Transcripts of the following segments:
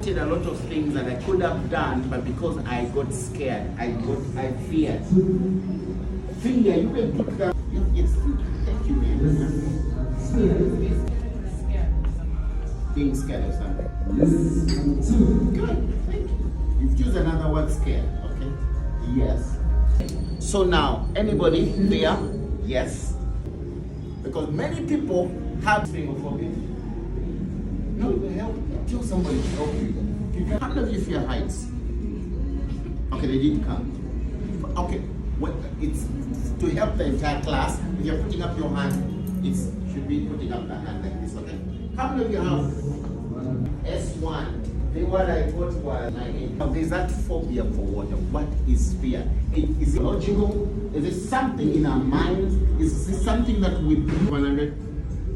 did a lot of things that I could have done, but because I got scared, I feared. Fear, you can put that. Yes, thank you, man. Being scared of something. Good, thank you. You've choose another word, scared, okay? Yes. So now, anybody fear? Yes. Because many people have phobia. No, help. Tell somebody to help you. How many of you fear heights? Okay, they didn't come. Okay, well, it's to help the entire class. If you're putting up your hand, it should be putting up the hand like this, okay? How many of you have S1? The one I got was my age. There's that phobia for water. What is fear? Is it logical? Is it something in our minds? Is it something that we do? 100?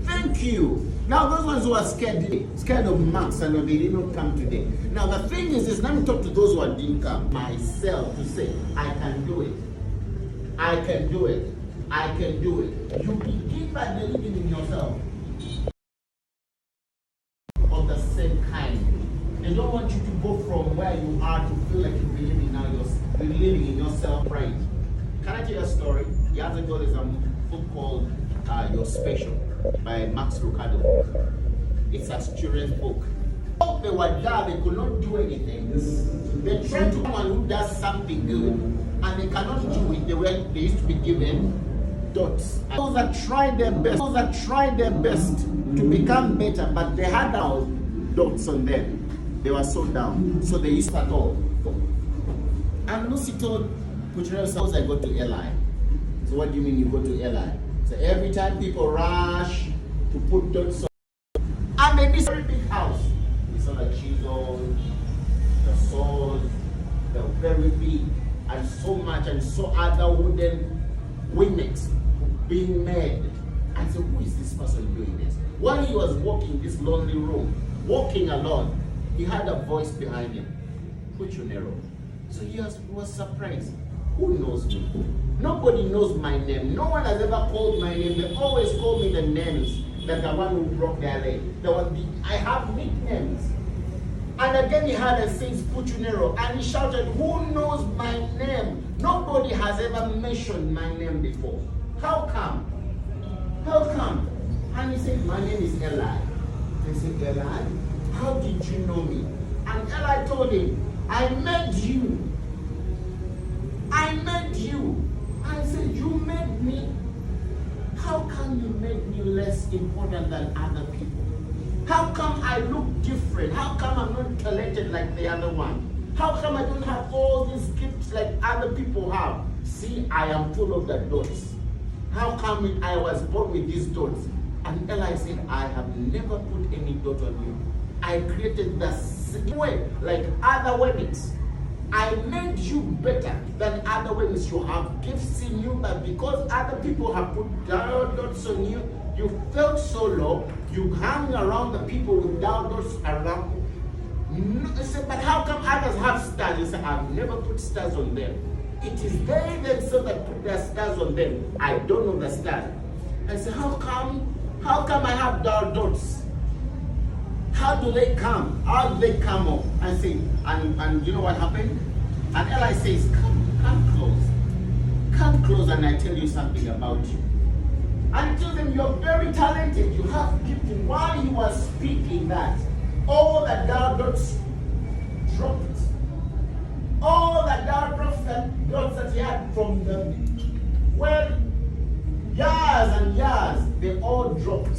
Thank you. Now those ones who are scared of marks and they did not come today. Now the thing is let me talk to those who didn't come. Myself to say, I can do it. I can do it. I can do it. You begin by believing in yourself. Of the same kind. They don't want you to go from where you are to feel like you're believing in yourself, right? Can I tell you a story? Years ago, there's a book called You're Special by Max Lucado. It's a children's book. They were there, they could not do anything. They tried to someone who does something good, and they cannot do it the way they used to be given dots. Those that tried their best, to become better, but they had dots on them. They were so down, so they used at all. And Lucy told Puchero, suppose I go to Eli. So what do you mean you go to Eli? So every time people rush to put dots on, and they miss a very big house. It's all the chisels, the saws, the very big, and so much, and so other wooden wingmacks being made. And so who is this person doing this? While he was walking this lonely room, walking alone, he had a voice behind him, Evolutionary. So he was surprised. Who knows me? Nobody knows my name. No one has ever called my name. They always call me the names, like the one who broke their leg. I have nicknames. And again he had a says Evolutionary, and he shouted, who knows my name? Nobody has ever mentioned my name before. How come? How come? And he said, my name is Eli. They said, Eli? How did you know me? And Eli told him, I made you. I made you. I said, you made me. How come you made me less important than other people? How come I look different? How come I'm not talented like the other one? How come I don't have all these gifts like other people have? See, I am full of the dots. How come I was born with these dots? And Eli said, I have never put any dot on you. I created the same way, like other weddings. I made you better than other weddings. You have gifts in you, but because other people have put dots on you, you felt so low, you hung around the people with dots around. I said, but how come others have stars? He said, I've never put stars on them. It is they themselves that put their stars on them. I don't know the stars. I said, how come I have dots? How do they come? How do they come up? I say, and you know what happened? And Eli says, come close. Come close and I tell you something about you. And tell them you're very talented. You have gifts. While he was speaking that, all the dots dropped. All the dots that he had from the, years and years, they all dropped.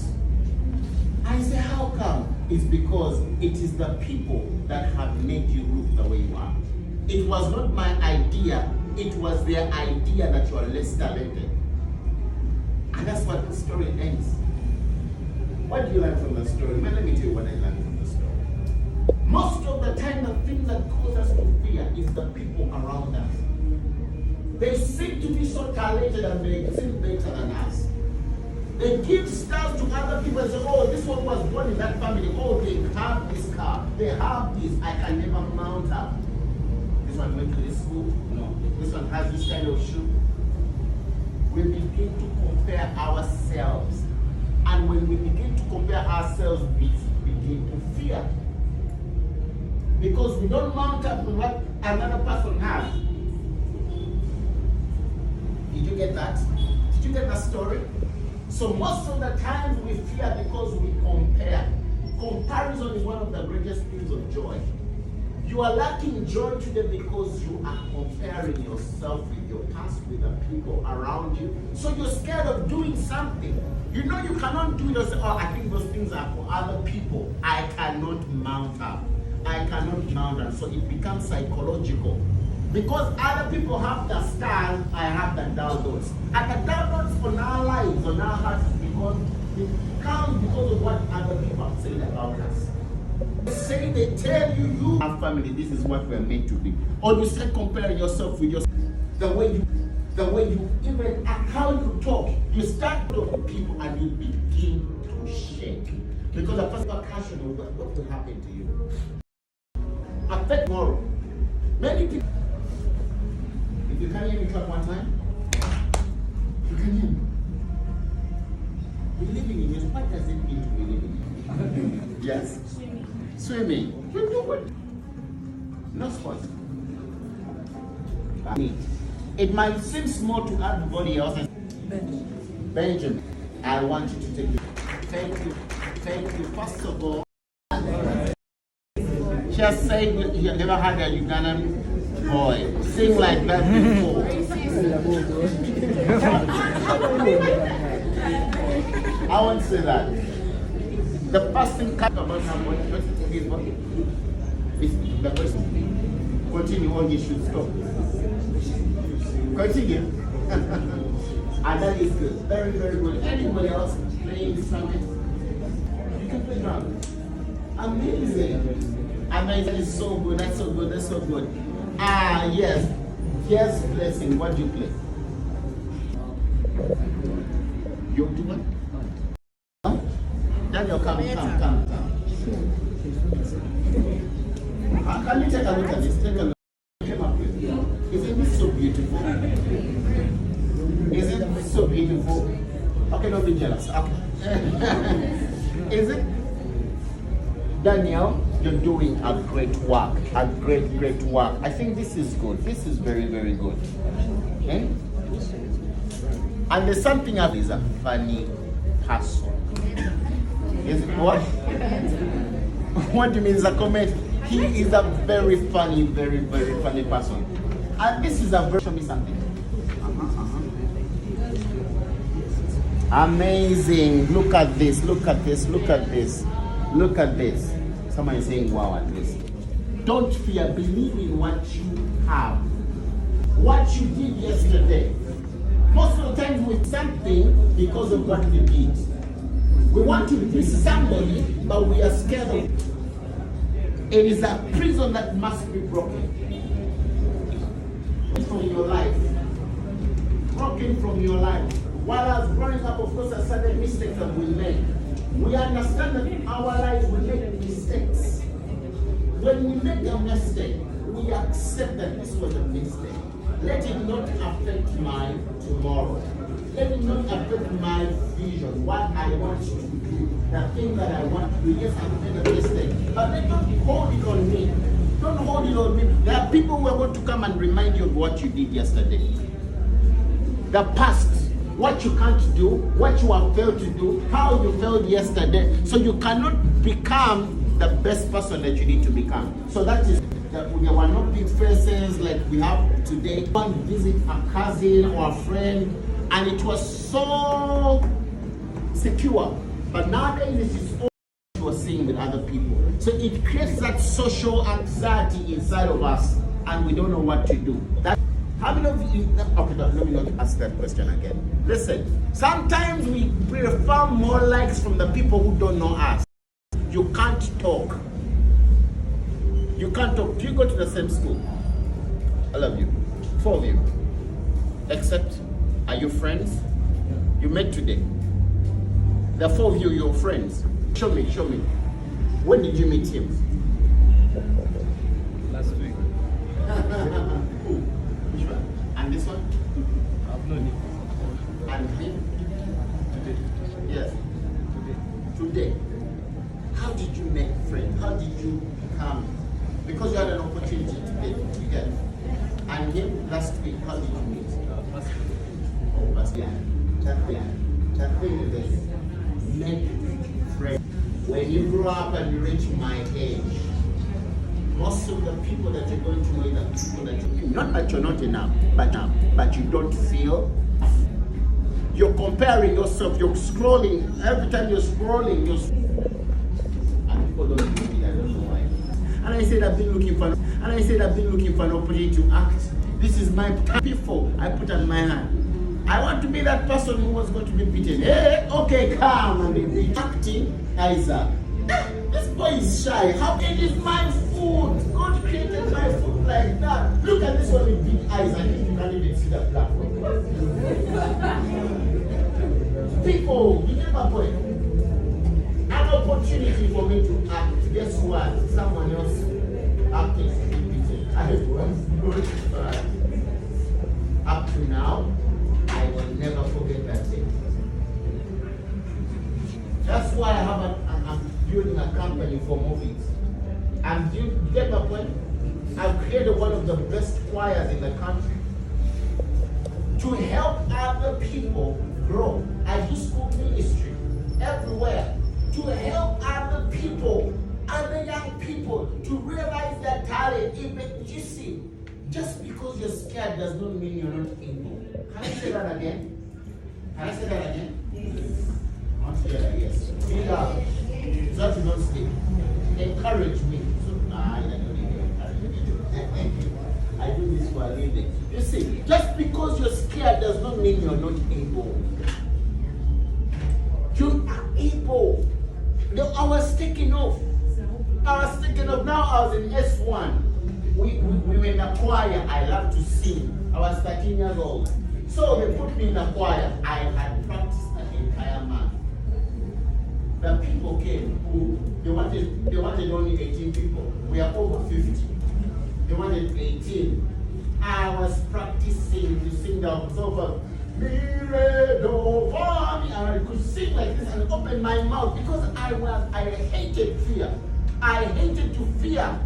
I say, how come? It's because it is the people that have made you look the way you are. It was not my idea, it was their idea that you are less talented. And that's what the story ends. What do you learn from the story? Well, let me tell you what I learned from the story. Most of the time, the thing that causes us to fear is the people around us. They seem to be so talented and they seem better than us. They give stars to other people and say, oh, this one was born in that family. Oh, they have this car. They have this. I can never mount up. This one went to this school. No. This one has this kind of shoe. We begin to compare ourselves. And when we begin to compare ourselves, we begin to fear. because we don't mount up with what another person has. Did you get that? Did you get that story? So most of the times we fear because we compare. Comparison is one of the greatest things of joy. You are lacking joy today because you are comparing yourself with your past, with the people around you. So you're scared of doing something. You know you cannot do yourself. Oh, I think those things are for other people. I cannot mount up. I cannot mount up. So it becomes psychological. Because other people have the stars, I have the downloads. And the downloads on our lives, on our hearts, because it comes because of what other people have said about us. Say they tell you you have family, this is what we're meant to be. Or you start comparing yourself with yourself. The way you even how you talk, you start talking to people and you begin to shake. Because the first passion of what will happen to you. Affect tomorrow. Many people. If you can't hear me clap one time, you can hear me. Believing in it, what does it mean to believe in it? Yes? Swimming. You do it. No sport. It might seem small to everybody else. Benjamin, I want you to take it. Thank you. First of all, she has said you never had a Ugandan boy sing like that before. I won't say that. The first thing cut about how much is what is the person. Continue or you should stop. Continue. And that is good. Very, very good. Anybody else playing instrument? You can play drums. Amazing. Amazing is so good. That's so good. That's so good. Ah, yes. Here's blessing. What do you play? You do what? Huh? Daniel, come. Can you take a look at this? Take a look. Came up with. Isn't this so beautiful? Isn't it so beautiful? Okay, don't be jealous. Okay. Is it? Daniel, you're doing a great work. A great work. I think this is good. This is very, very good. Okay? And there's something else. Is a funny person. Is it what? What do you mean is a comment? He is a very funny, very, very funny person. And this is a very, show me something. Amazing. Look at this. Someone is saying wow at least. Don't fear, believe in what you have. What you did yesterday. Most of the times with something because of what we did. We want to be somebody, but we are scared of it. It is a prison that must be broken. From your life. Broken from your life. While I was growing up, of course, I certain mistakes that we made. We understand that in our lives we make mistakes. When we make a mistake, we accept that this was a mistake. Let it not affect my tomorrow. Let it not affect my vision, what I want to do, the thing that I want to do. Yes, I made a mistake. But then don't hold it on me. Don't hold it on me. There are people who are going to come and remind you of what you did yesterday. The past. What you can't do, what you have failed to do, how you failed yesterday. So you cannot become the best person that you need to become. So that is that there were not big faces like we have today. One visit a cousin or a friend, and it was so secure. But nowadays it is all you are seeing with other people. So it creates that social anxiety inside of us, and we don't know what to do. How many of you, okay, let me not ask that question again. Listen, sometimes we prefer more likes from the people who don't know us. You can't talk. You can't talk. Do you go to the same school? I love you. 4 of you. Except, are you friends? You met today. The 4 of you, you're friends. Show me. When did you meet him? Last week. Who? Which one? And this one? I've known him. And him? Today. Yes. Today. How did you make friends? How did you become? Because you had an opportunity to get. And him last week, how did you meet? That thing is this. Make friends. When you grow up and you reach my age, most of the people that you're going to know are people that you, not that you're not enough, but you don't feel. You're comparing yourself, you're scrolling, every time you're scrolling, and people don't believe it, I don't know why. And I said I've been looking for an opportunity to act. This is my time before I put on my hand. I want to be that person who was going to be beaten. Hey, okay, come and be beaten. Acting, Isaac. This boy is shy. How it is my food? God created my food like that. Look at this one with big eyes. I think you can't even see the platform. People, you get my point. An opportunity for me to act. Guess what? Someone else acting to be beaten. I was good. Up to now, I will never forget that day. That's why I'm building a company for movies. And you get my point? I've created one of the best choirs in the country to help other people grow. I do school ministry everywhere to help other people, other young people to realize their talent. Even you see, just because you're scared does not mean you're not able. Can I say that again? Can I say that again? I want to hear that, yes. Be loud. So that you don't sleep. Encourage me. So, I don't need encouragement. I do this for a living. You see, just because you're scared does not mean you're not able. You are able. I was taking off. Now I was in S1. We were in a choir. I love to sing. I was 13 years old. So they put me in a choir. I had practiced an entire month. The people came who they wanted only 18 people. We are over 50. They wanted 18. I was practicing to sing the song. And I could sing like this and open my mouth because I hated fear. I hated to fear.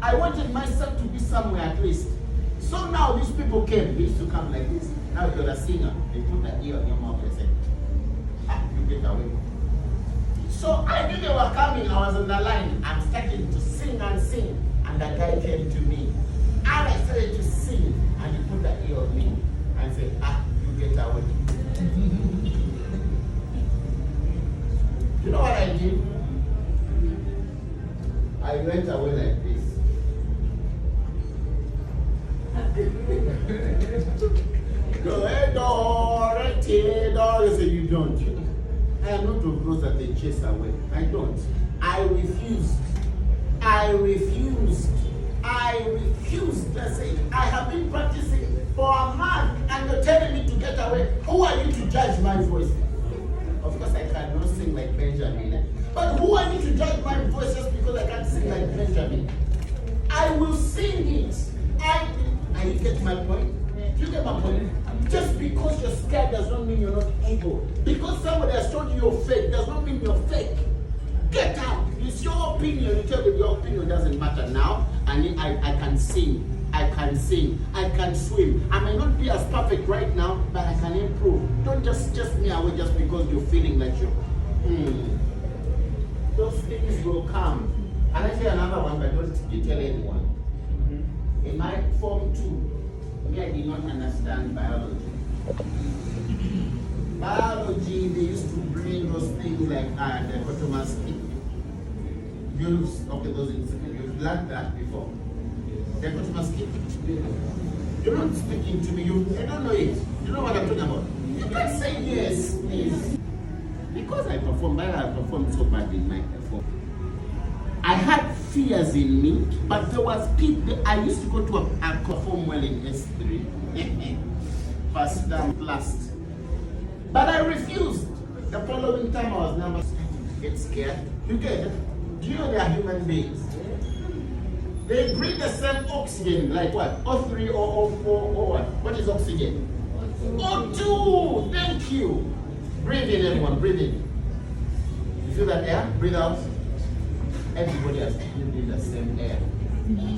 I wanted myself to be somewhere at least. So now these people came. They used to come like this. Now you're a singer. They put an ear on your mouth and say, you get away. So I knew they were coming. I was on the line. I'm starting to sing and sing. And the guy came to me. And I started to sing. And he put the ear on me and said, you get away. You know what I did? I went away like this. Go ahead, Dorothy. Say you don't. I am not to close that they chase away. I don't. I refused. I say, I have been practicing for a month and you're telling me to get away. Who are you to judge my voice? Of course, I cannot sing like Benjamin. But who are you to judge my voice just because I can't sing like Benjamin? I will sing it. And you get my point? You get my point? Just because you're scared does not mean you're not able. Because somebody has told you you're fake does not mean you're fake. Get out. It's your opinion. You tell them your opinion doesn't matter now. And I can sing. I can swim. I may not be as perfect right now, but I can improve. Don't just me away just because you're feeling like you're. Those things will come. And I say another one, but don't you tell anyone. In my Form 2, I did not understand biology. Biology, they used to bring those things like the dichotomous. You've learned that before. Dichotomous. You're not speaking to me. I don't know it. You know what I'm talking about? You can't say yes, please. Because I performed so badly in my performance. I had fears in me, but there was people. I used to go to a perform well in S3, first down last. But I refused. The following time I was never get scared. You get it? Do you know they are human beings? They breathe the same oxygen, like what? O3 or O4 or what? What is oxygen? O2! Thank you! Breathe in, everyone, breathe in. You feel that air? Breathe out. Everybody has breathed in the same air.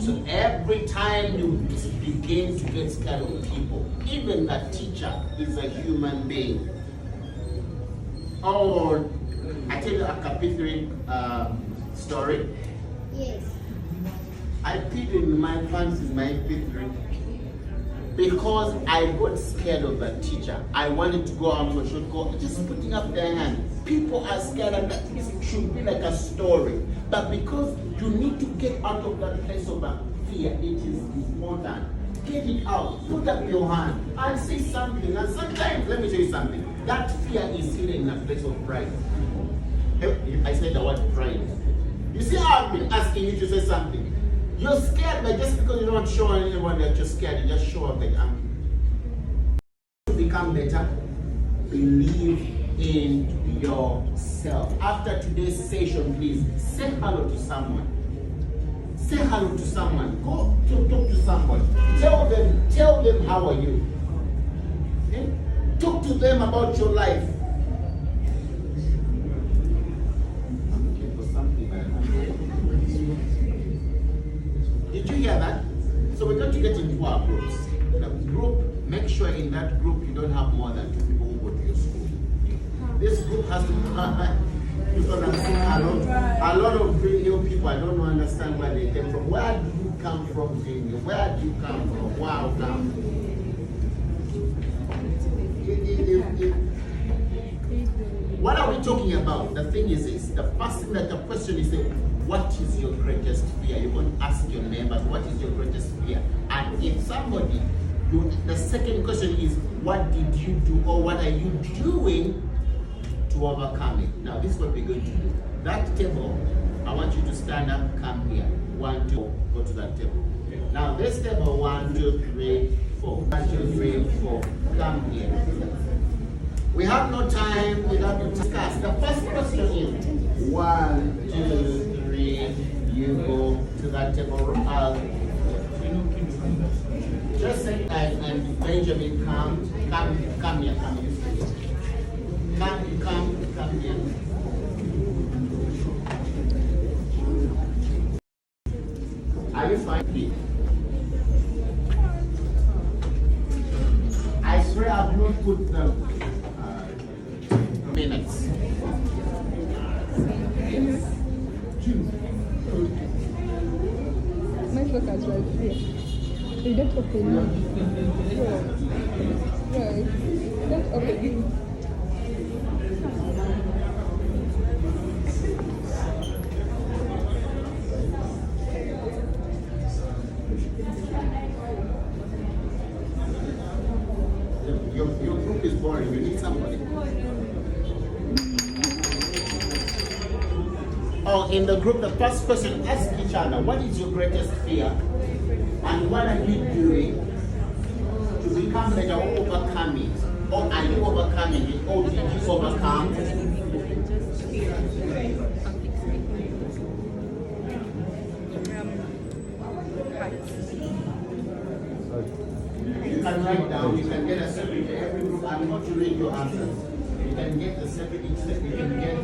So every time you begin to get scared of people, even a teacher is a human being. Or I tell you a Kapithri story. Yes. I peed in my pants in my P3 because I got scared of that teacher. I wanted to go out for a short call, just putting up their hand. People are scared, and that should be like a story. But because you need to get out of that place of fear, it is important. Get it out, put up your hand, and say something. And sometimes, let me tell you something, that fear is hidden in a place of pride. I said the word pride. You see how I've been asking you to say something? You're scared, but just because you don't show anyone that you're scared, you just show up that to become better, believe in yourself. After today's session, please say hello to someone. Say hello to someone. Go to talk to someone. Tell them how are you. Okay? Talk to them about your life. Did you hear that? So we're going to get into our groups. The group, make sure in that group you don't have more than 2 people who go to your school. This group has to because I'm seeing a lot of Green Hill people. I don't understand where they came from. Where do you come from, Green Hill? Where do you come from? Wow, come. What are we talking about? The thing is this. The first thing that the question is, what is your greatest fear? You're going to ask your neighbors, what is your greatest fear? And if somebody, the second question is, what did you do or what are you doing to overcome it? Now, this is what we're going to do. That table, I want you to stand up, come here. 1, 2, go to that table. Now, this table, 1, 2, 3, 4. 1, 2, 3, 4. Come here. We have no time without to discuss. The first question is 1, 2, 3. You go to that table. Just say and Benjamin, come here, come here. Come here. Are you fine? I swear I've not put the minutes. My focus right here. You don't open it. Right. Don't open it. Your group is boring. You need somebody. Oh, in the group, the first question, ask each other, what is your greatest fear? And what are you doing to become better or overcome it? Or are you overcoming it? Or did you overcome? You can write down, you can get a separate, every group, I'm going to read your answers. You can get the separate, you can get.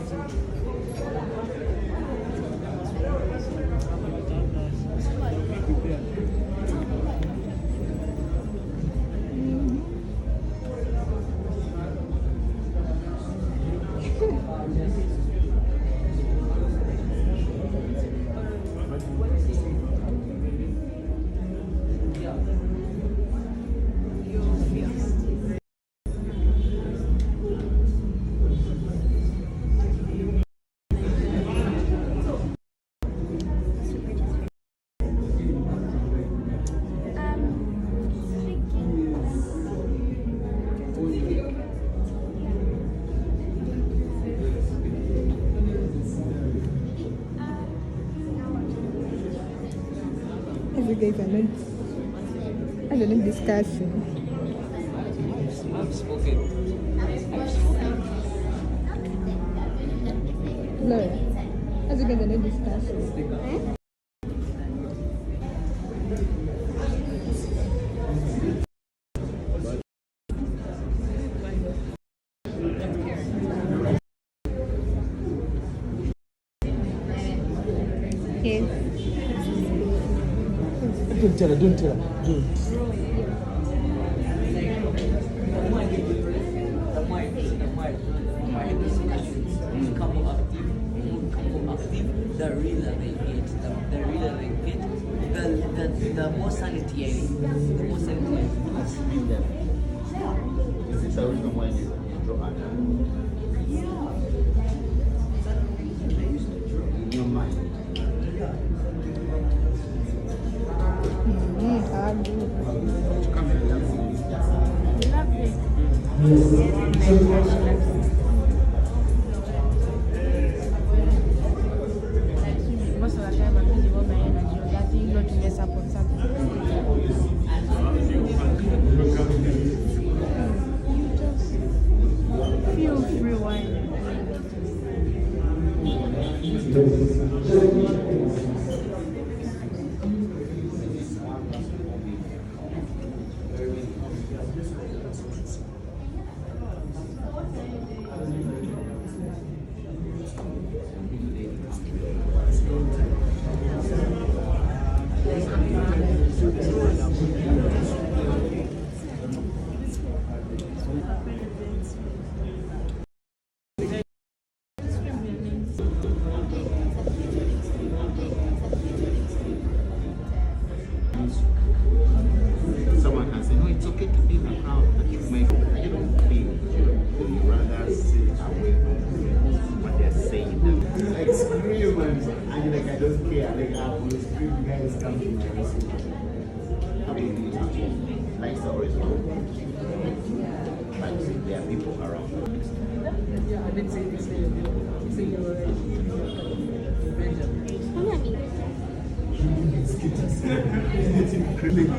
You guys are not discussing. I've spoken. Laura, as you guys are not discussing. Yes. Don't tell her. Don't. The more discussions become active, the realer they get, the more sanity I need. The more sanity I need. Is it the reason why you draw attention? In your mind. Most of the time, I'm using all my energy on that thing, not to mess up on something. Feel free wine. Someone can say, no, it's okay to be in a crowd, but you don't feel, you rather sit away from what they're saying. Like scream and you're like, I don't care. Like, I will scream, guys come to my rescue. How do you do it? Lights are always on. But there are people around. It's incredible.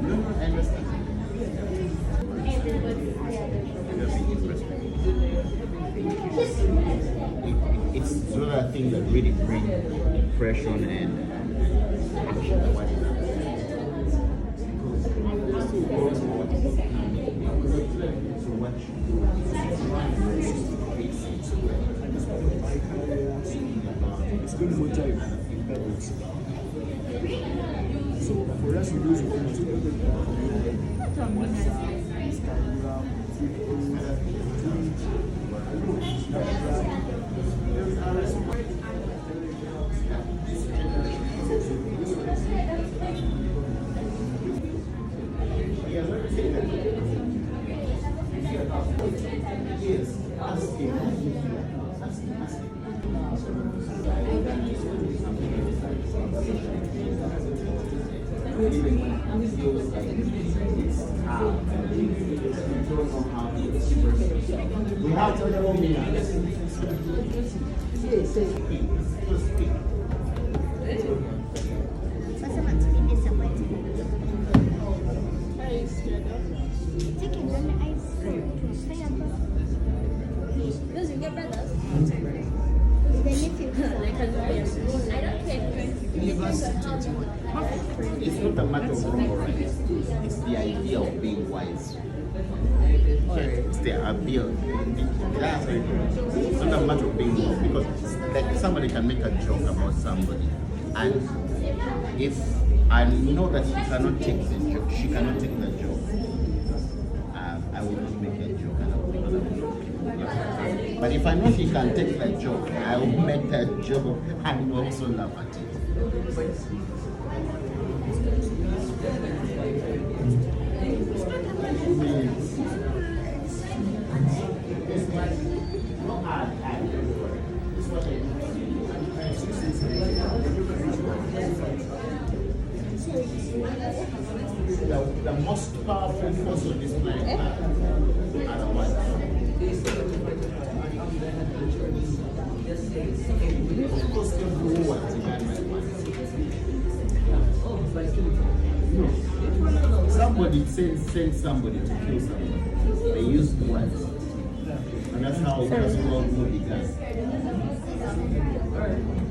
I understand. It's sort of a thing that really brings impression and action. So what you do It's going to motivate parents. So for us to do something, Yes, ask him. We have 24 minutes. Those you get brothers? It's not a matter of wrong or right. It's the idea of being wise. It's the idea. That's right. It's not a matter of being wrong because like somebody can make a joke about somebody, and if I know that she cannot take the joke, I will not make a joke because I'm not. But if I know she can take the joke, I will make the joke and also laugh at it. The most powerful force on this planet are the ones. Of course, everyone is somebody sends somebody to kill somebody. They use words. And that's how World War began.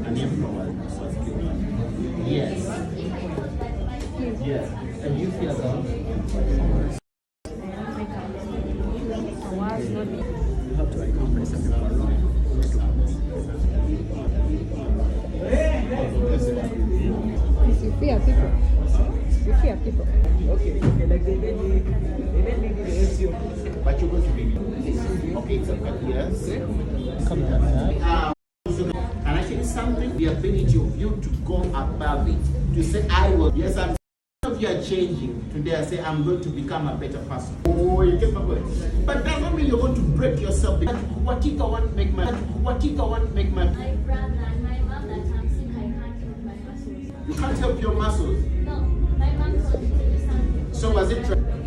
An emperor was killed. Yes. Yes. And you feel that? people. We fear people. Okay, like they made me do the SEO. But you're going to be okay, it's okay. Yes. And actually something, the ability of you to go above it, to say, I will, yes, I'm of you are changing. Today I say, I'm going to become a better person. Oh, you get my point. But that doesn't mean you're going to break yourself. What if I want to make my My brother and my mom that I'm sick, I can't help my muscles. You can't help your muscles. No, my mom told me to do something. So was it